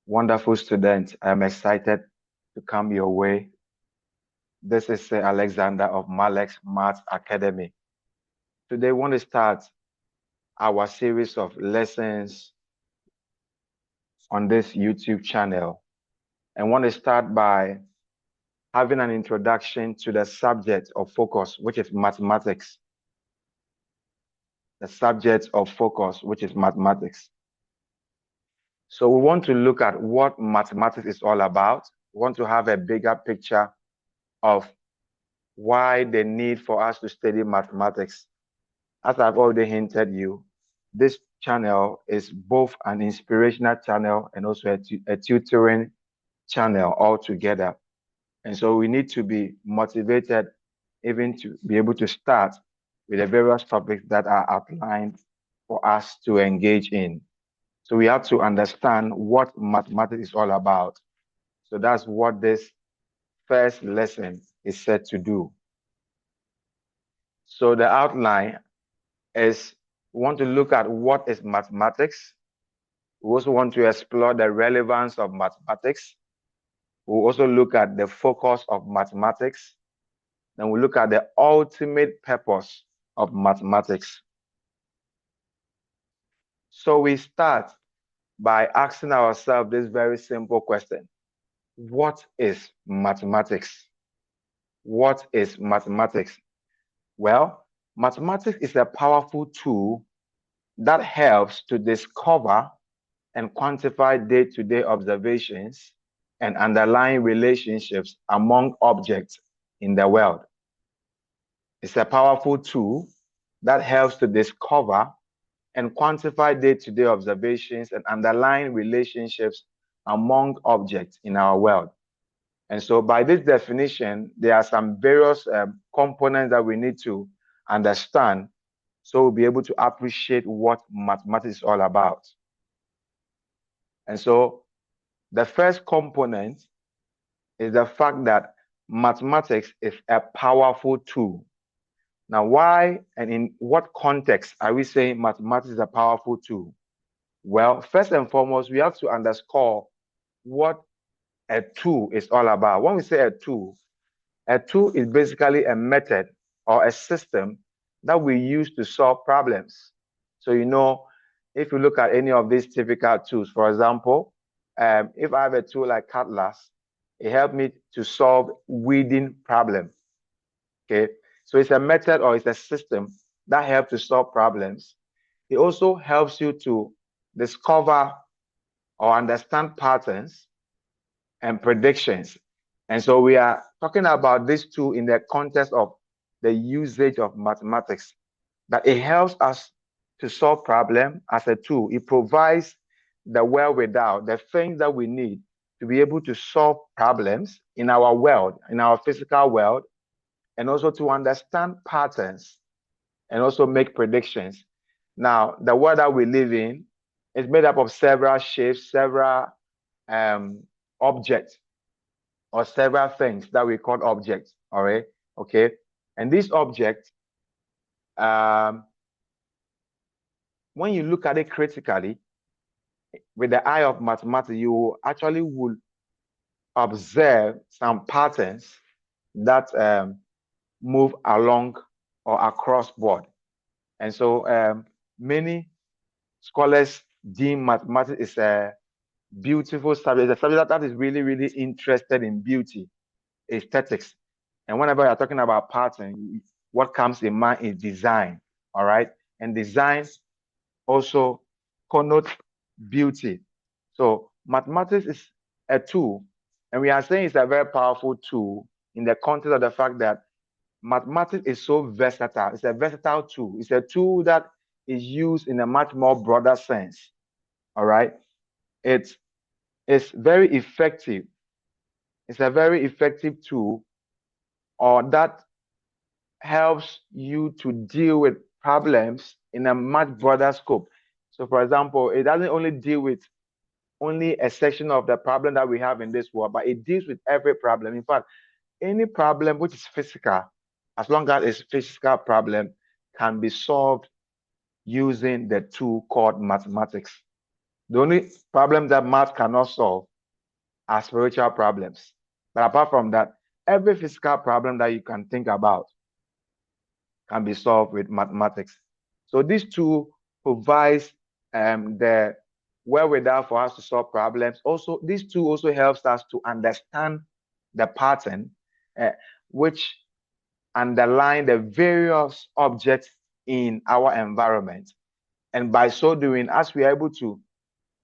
Wonderful student. I'm excited to come your way. This is Alexander of Malek's Maths Academy. Today, we want to start our series of lessons on this YouTube channel. And want to start by having an introduction to the subject of focus, which is mathematics. The subject of focus, which is mathematics. So we want to look at what mathematics is all about. We want to have a bigger picture of why the need for us to study mathematics. As I've already hinted you, this channel is both an inspirational channel and also a tutoring channel altogether. And so we need to be motivated even to be able to start with the various topics that are outlined for us to engage in. So we have to understand what mathematics is all about. So that's what this first lesson is set to do. So the outline is we want to look at what is mathematics. We also want to explore the relevance of mathematics. We'll also look at the focus of mathematics. Then we'll look at the ultimate purpose of mathematics. So we start by asking ourselves this very simple question. What is mathematics? What is mathematics? Well, mathematics is a powerful tool that helps to discover and quantify day-to-day observations and underlying relationships among objects in the world. It's a powerful tool that helps to discover and quantify day-to-day observations and underlying relationships among objects in our world. And so by this definition, there are some various components that we need to understand so we'll be able to appreciate what mathematics is all about. And so the first component is the fact that mathematics is a powerful tool. Now, why and in what context are we saying mathematics is a powerful tool? Well, first and foremost, we have to underscore what a tool is all about. When we say a tool is basically a method or a system that we use to solve problems. So, if you look at any of these typical tools, for example, if I have a tool like Cutlass, it helped me to solve weeding problem. Okay, so it's a method or it's a system that helps to solve problems. It also helps you to discover or understand patterns and predictions. And so we are talking about this tool in the context of the usage of mathematics, that it helps us to solve problems as a tool. It provides the wherewithal, the things that we need to be able to solve problems in our world, in our physical world, and also to understand patterns and also make predictions. Now, the world that we live in is made up of several shapes, several objects, or several things that we call objects, all right? Okay, and these objects, when you look at it critically, with the eye of mathematics, you actually will observe some patterns that move along or across board. And so many scholars deem mathematics is a beautiful subject. It's a subject that is really, really interested in beauty, aesthetics. And whenever you're talking about pattern, what comes in mind is design, all right? And design also connotes beauty. So mathematics is a tool, and we are saying it's a very powerful tool in the context of the fact that mathematics is so versatile. It's a versatile tool. It's a tool that is used in a much more broader sense, all right? It's very effective. It's a very effective tool, or that helps you to deal with problems in a much broader scope. So, for example, it doesn't only deal with only a section of the problem that we have in this world, but it deals with every problem. In fact, any problem which is physical, as long as it's physical problem, can be solved using the tool called mathematics. The only problem that math cannot solve are spiritual problems. But apart from that, every physical problem that you can think about can be solved with mathematics. So these two provides the wherewithal for us to solve problems. Also, these two also helps us to understand the pattern, which underline the various objects in our environment. And by so doing, as we are able to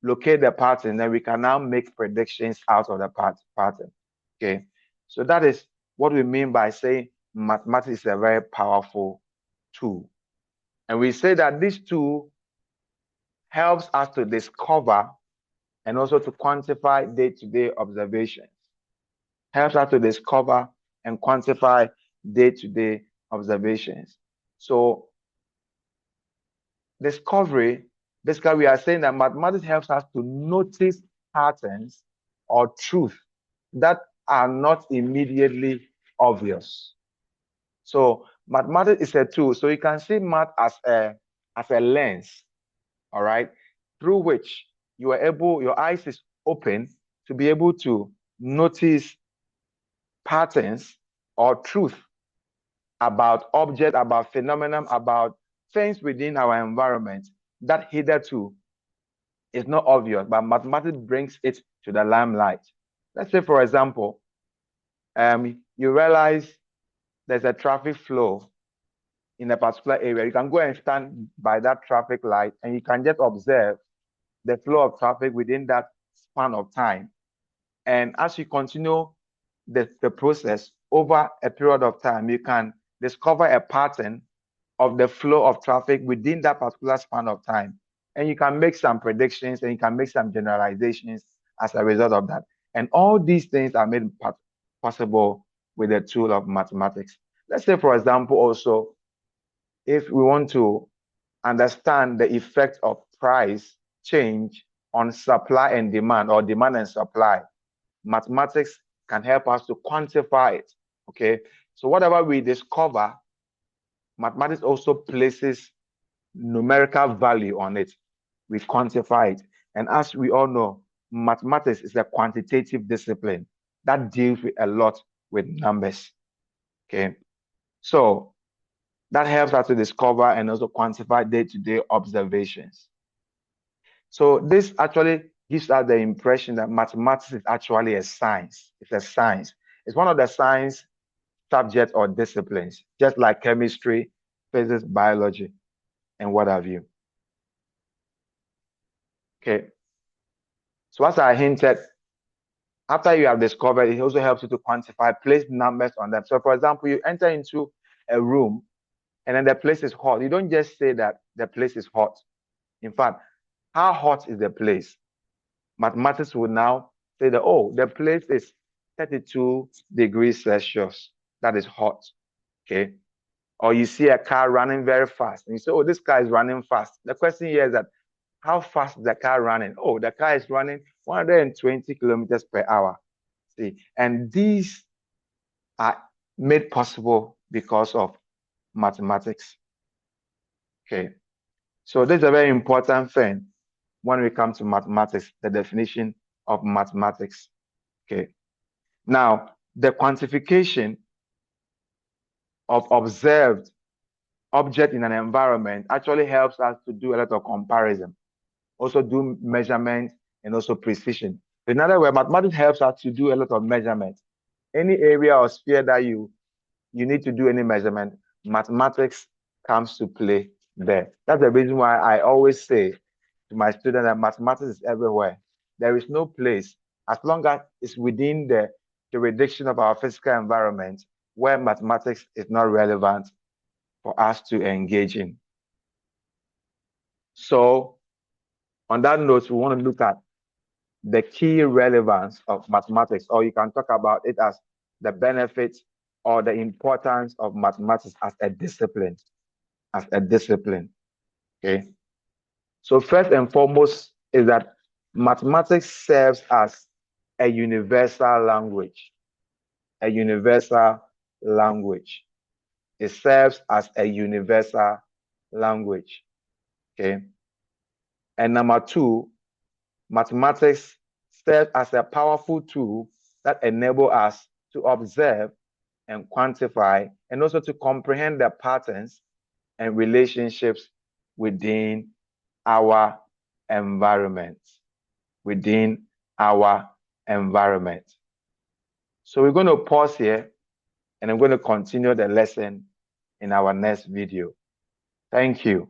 locate the pattern, then we can now make predictions out of the pattern. Okay, so that is what we mean by saying mathematics is a very powerful tool. And we say that this tool helps us to discover and also to quantify day-to-day observations. Helps us to discover and quantify day-to-day observations. So discovery, basically we are saying that mathematics helps us to notice patterns or truth that are not immediately obvious. So mathematics is a tool. So you can see math as a lens, all right, through which you are able, your eyes is open to be able to notice patterns or truth about objects, about phenomenon, about things within our environment that hitherto is not obvious, but mathematics brings it to the limelight. Let's say, for example, you realize there's a traffic flow in a particular area. You can go and stand by that traffic light and you can just observe the flow of traffic within that span of time. And as you continue the process over a period of time, you can discover a pattern of the flow of traffic within that particular span of time. And you can make some predictions and you can make some generalizations as a result of that. And all these things are made possible with the tool of mathematics. Let's say, for example, also, if we want to understand the effect of price change on supply and demand, or demand and supply, mathematics can help us to quantify it. Okay, so whatever we discover, mathematics also places numerical value on it. We quantify it. And as we all know, mathematics is a quantitative discipline that deals with a lot with numbers. Okay, so that helps us to discover and also quantify day-to-day observations. So this actually gives us the impression that mathematics is actually a science. It's a science. It's one of the science subjects or disciplines, just like chemistry, physics, biology, and what have you. Okay. So as I hinted, after you have discovered, it also helps you to quantify, place numbers on them. So for example, you enter into a room and then the place is hot. You don't just say that the place is hot. In fact, how hot is the place? Mathematics will now say that, oh, the place is 32 degrees Celsius. That is hot. Okay. Or you see a car running very fast and you say, oh, this car is running fast. The question here is that how fast is the car running? Oh, the car is running 120 kilometers per hour. See, and these are made possible because of mathematics. Okay. So this is a very important thing when we come to mathematics, the definition of mathematics. Okay. Now, the quantification of observed object in an environment actually helps us to do a lot of comparison, also do measurement and also precision. In other words, mathematics helps us to do a lot of measurement. Any area or sphere that you need to do any measurement, mathematics comes to play there. That's the reason why I always say to my students that mathematics is everywhere. There is no place, as long as it's within the jurisdiction of our physical environment, where mathematics is not relevant for us to engage in. So on that note, we want to look at the key relevance of mathematics, or you can talk about it as the benefits or the importance of mathematics as a discipline, okay? So first and foremost is that mathematics serves as a universal language, a universal language. It serves as a universal language, okay? And number two, Mathematics serves as a powerful tool that enables us to observe and quantify and also to comprehend the patterns and relationships within our environment. Within our environment. So we're going to pause here and I'm going to continue the lesson in our next video. Thank you.